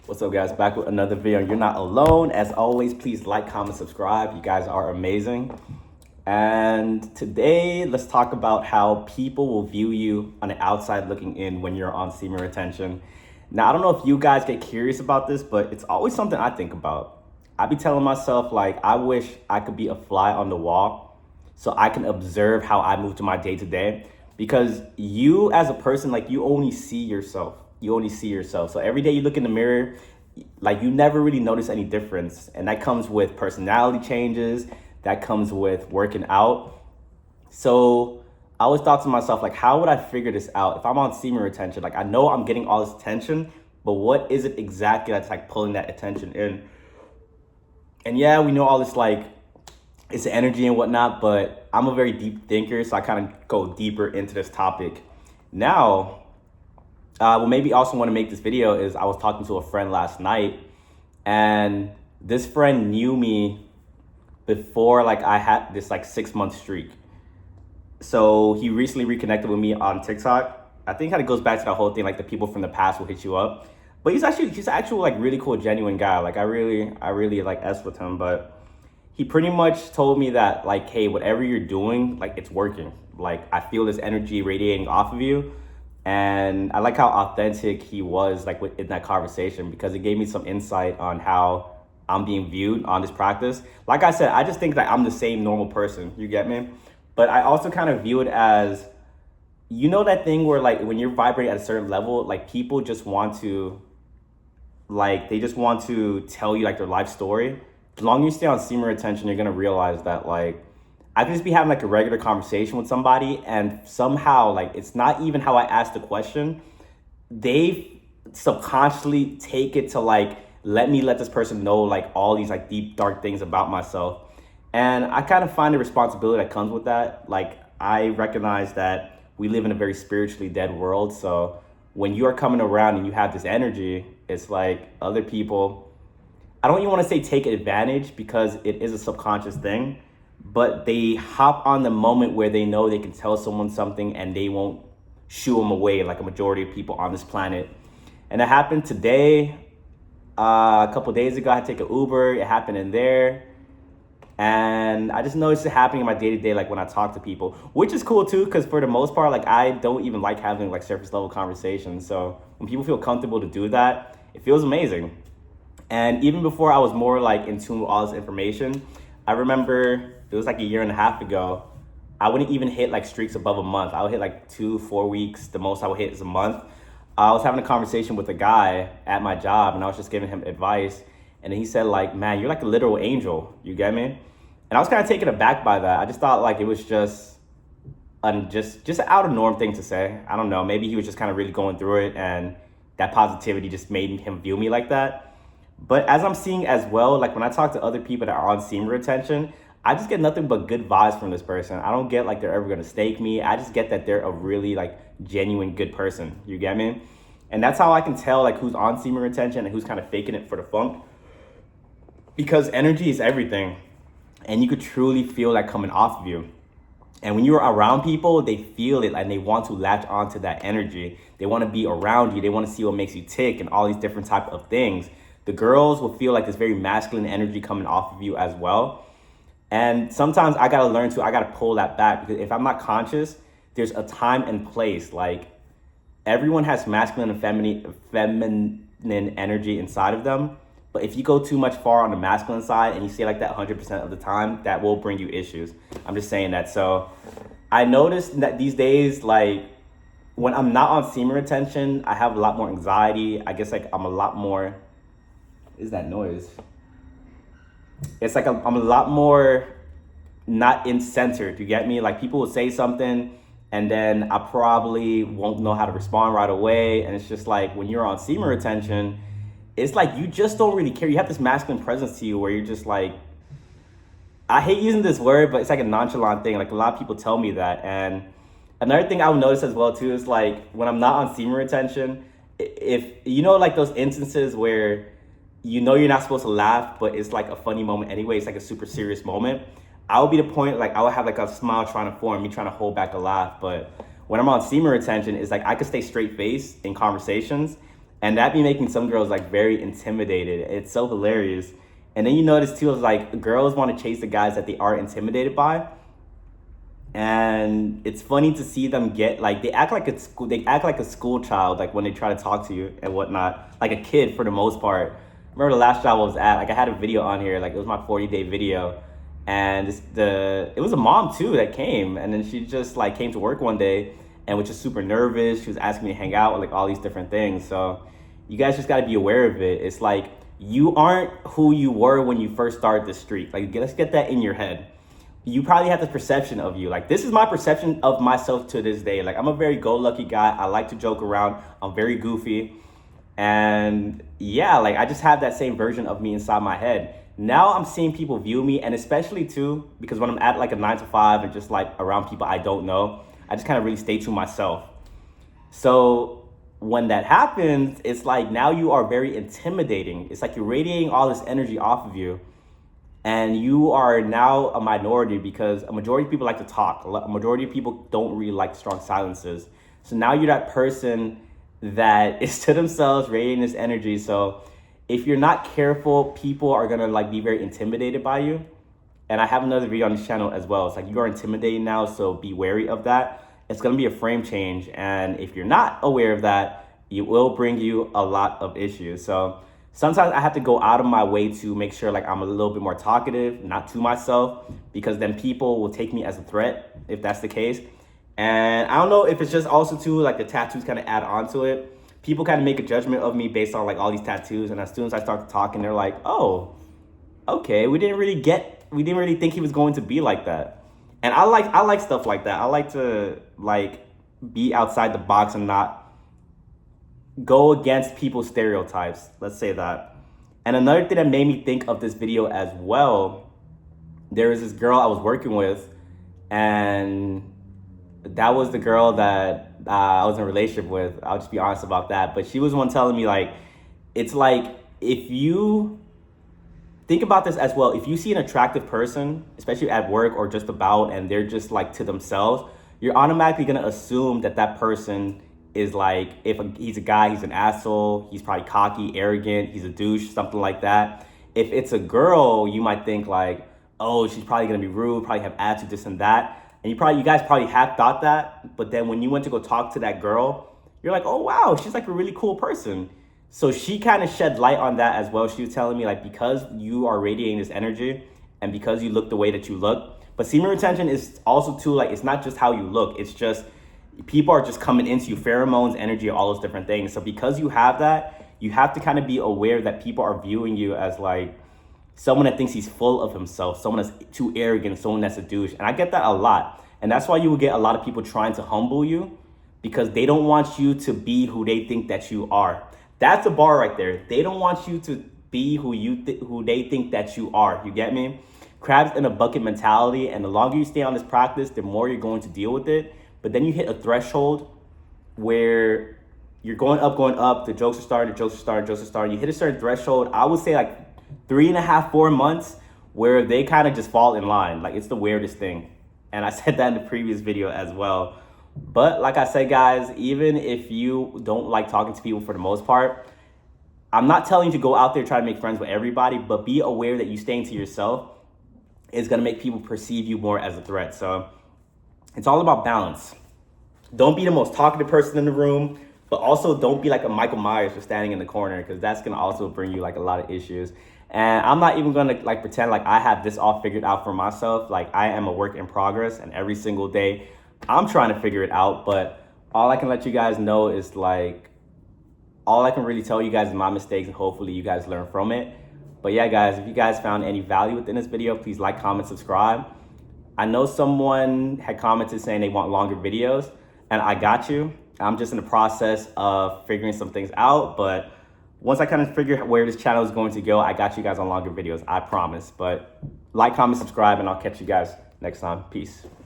What's up, guys? Back with another video. You're not alone. As always, please like, comment, subscribe. You guys are amazing. And today, let's talk about how people will view you on the outside looking in when you're on semen retention. Now, I don't know if you guys get curious about this, but it's always something I think about. I be telling myself, like, I wish I could be a fly on the wall so I can observe how I move to my day to day. Because you, as a person, like, you only see yourself. You only see yourself. So every day you look in the mirror, like, you never really notice any difference. And that comes with personality changes. That comes with working out. So I always thought to myself, like, how would I figure this out? If I'm on semen retention, like, I know I'm getting all this attention, but what is it exactly that's like pulling that attention in? And yeah, we know all this, like, it's energy and whatnot, but I'm a very deep thinker, so I kind of go deeper into this topic. Now, what made me also want to make this video is I was talking to a friend last night, and this friend knew me before, like, I had this like 6-month streak. So he recently reconnected with me on TikTok. I think kind of goes back to that whole thing, like, the people from the past will hit you up. But he's actual like really cool, genuine guy. Like, I really like S with him. But he pretty much told me that, like, hey, whatever you're doing, like, it's working. Like, I feel this energy radiating off of you. And I like how authentic he was, like, in that conversation, because it gave me some insight on how I'm being viewed on this practice. Like I said, I just think that I'm the same normal person, you get me? But I also kind of view it as, you know, that thing where, like, when you're vibrating at a certain level, like, people just want to, like, they just want to tell you, like, their life story. As long as you stay on semen retention, you're gonna realize that, like, I could just be having like a regular conversation with somebody, and somehow, like, it's not even how I asked the question. They subconsciously take it to, like, let this person know, like, all these like deep, dark things about myself. And I kind of find the responsibility that comes with that. Like, I recognize that we live in a very spiritually dead world. So when you are coming around and you have this energy, it's like other people, I don't even want to say take advantage, because it is a subconscious thing, but they hop on the moment where they know they can tell someone something and they won't shoo them away, like a majority of people on this planet. And it happened today. A couple days ago, I had to take an Uber. It happened in there. And I just noticed it happening in my day-to-day, like, when I talk to people, which is cool too, because for the most part, like, I don't even like having like surface level conversations. So when people feel comfortable to do that, it feels amazing. And even before I was more like in tune with all this information, I remember it was like a year and a half ago, I wouldn't even hit like streaks above a month. I would hit like 2-4 weeks. The most I would hit is a month. I was having a conversation with a guy at my job, and I was just giving him advice. And he said, like, man, you're like a literal angel. You get me? And I was kind of taken aback by that. I just thought, like, it was just an out of norm thing to say. I don't know. Maybe he was just kind of really going through it, and that positivity just made him view me like that. But as I'm seeing as well, like, when I talk to other people that are on semen retention, I just get nothing but good vibes from this person. I don't get like they're ever gonna stake me. I just get that they're a really like genuine good person. You get me? And that's how I can tell, like, who's on semen retention and who's kind of faking it for the funk. Because energy is everything, and you could truly feel that coming off of you. And when you're around people, they feel it and they want to latch onto that energy. They want to be around you. They want to see what makes you tick and all these different type of things. The girls will feel like this very masculine energy coming off of you as well. And sometimes I gotta pull that back, because if I'm not conscious, there's a time and place. Like, everyone has masculine and feminine energy inside of them. But if you go too much far on the masculine side and you say like that 100% of the time, that will bring you issues. I'm just saying that. So I noticed that these days, like, when I'm not on semen retention, I have a lot more anxiety. I guess, like, I'm a lot more, is that noise? It's like I'm a lot more not in centered. You get me? Like, people will say something and then I probably won't know how to respond right away. And it's just like, when you're on semen retention, it's like you just don't really care. You have this masculine presence to you where you're just like, I hate using this word, but it's like a nonchalant thing. Like, a lot of people tell me that. And another thing I would notice as well too is, like, when I'm not on semen retention, if you know, like, those instances where you know you're not supposed to laugh, but it's like a funny moment anyway, it's like a super serious moment, I would be the point, like, I would have like a smile trying to form, me trying to hold back a laugh. But when I'm on semen retention, it's like I could stay straight faced in conversations, And that be making some girls like very intimidated. It's so hilarious. And then you notice too, is like girls want to chase the guys that they are intimidated by. And it's funny to see them get like they act like they act like a school child, like when they try to talk to you and whatnot, like a kid for the most part. Remember the last job I was at, like I had a video on here, like it was my 40-day video, and it was a mom too that came, and then she just like came to work one day and was just super nervous. She was asking me to hang out with like all these different things. So you guys just got to be aware of it. It's like you aren't who you were when you first started the streak. Like let's get that in your head. You probably have this perception of you. Like this is my perception of myself to this day. Like I'm a very go-lucky guy. I like to joke around. I'm very goofy. And yeah, like I just have that same version of me inside my head. Now I'm seeing people view me, and especially too, because when I'm at like a 9 to 5 and just like around people I don't know, I just kind of really stay to myself. So when that happens, it's like now you are very intimidating. It's like you're radiating all this energy off of you. And you are now a minority because a majority of people like to talk. A majority of people don't really like strong silences. So now you're that person that is to themselves radiating this energy. So if you're not careful, people are gonna like be very intimidated by you. And I have another video on this channel as well. It's like you are intimidated now, so be wary of that. It's gonna be a frame change. And if you're not aware of that, it will bring you a lot of issues. So sometimes I have to go out of my way to make sure like I'm a little bit more talkative, not to myself, because then people will take me as a threat if that's the case. And I don't know if it's just also too like the tattoos kind of add on to it. People kind of make a judgment of me based on like all these tattoos, and as soon as I start talking, they're like, "Oh, okay, we didn't really think he was going to be like that." And I like stuff like that. I like to like be outside the box and not go against people's stereotypes. Let's say that. And another thing that made me think of this video as well, there was this girl I was working with, and that was the girl that I was in a relationship with. I'll just be honest about that. But she was the one telling me like, it's like if you think about this as well, if you see an attractive person, especially at work or just about, and they're just like to themselves, you're automatically gonna assume that that person is like, if he's a guy, he's an asshole, he's probably cocky, arrogant, he's a douche, something like that. If it's a girl, you might think like, oh, she's probably gonna be rude, probably have attitude, this and that. And you guys probably have thought that, but then when you went to go talk to that girl, you're like, oh wow, she's like a really cool person. So she kind of shed light on that as well. She was telling me like, because you are radiating this energy and because you look the way that you look, but semen retention is also too, like, it's not just how you look, it's just people are just coming into you, pheromones, energy, all those different things. So because you have that, you have to kind of be aware that people are viewing you as like someone that thinks he's full of himself, someone that's too arrogant, someone that's a douche. And I get that a lot. And that's why you will get a lot of people trying to humble you, because they don't want you to be who they think that you are. That's a bar right there. They don't want you to be who they think that you are. You get me? Crabs in a bucket mentality. And the longer you stay on this practice, the more you're going to deal with it. But then you hit a threshold where you're going up, the jokes are starting, You hit a certain threshold, I would say like 3.5, 4 months, where they kind of just fall in line. Like, it's the weirdest thing. And I said that in the previous video as well. But like I said, guys, even if you don't like talking to people for the most part, I'm not telling you to go out there try to make friends with everybody, but be aware that you staying to yourself is going to make people perceive you more as a threat. So it's all about balance. Don't be the most talkative person in the room, but also don't be like a Michael Myers just standing in the corner, because that's going to also bring you like a lot of issues. And I'm not even going to like pretend like I have this all figured out for myself. Like, I am a work in progress, and every single day I'm trying to figure it out. But all I can let you guys know is like, all I can really tell you guys is my mistakes, and hopefully you guys learn from it. But yeah, guys, if you guys found any value within this video, please like, comment, subscribe. I know someone had commented saying they want longer videos, and I got you. I'm just in the process of figuring some things out, but once I kind of figure where this channel is going to go, I got you guys on longer videos, I promise. But like, comment, subscribe, and I'll catch you guys next time. Peace.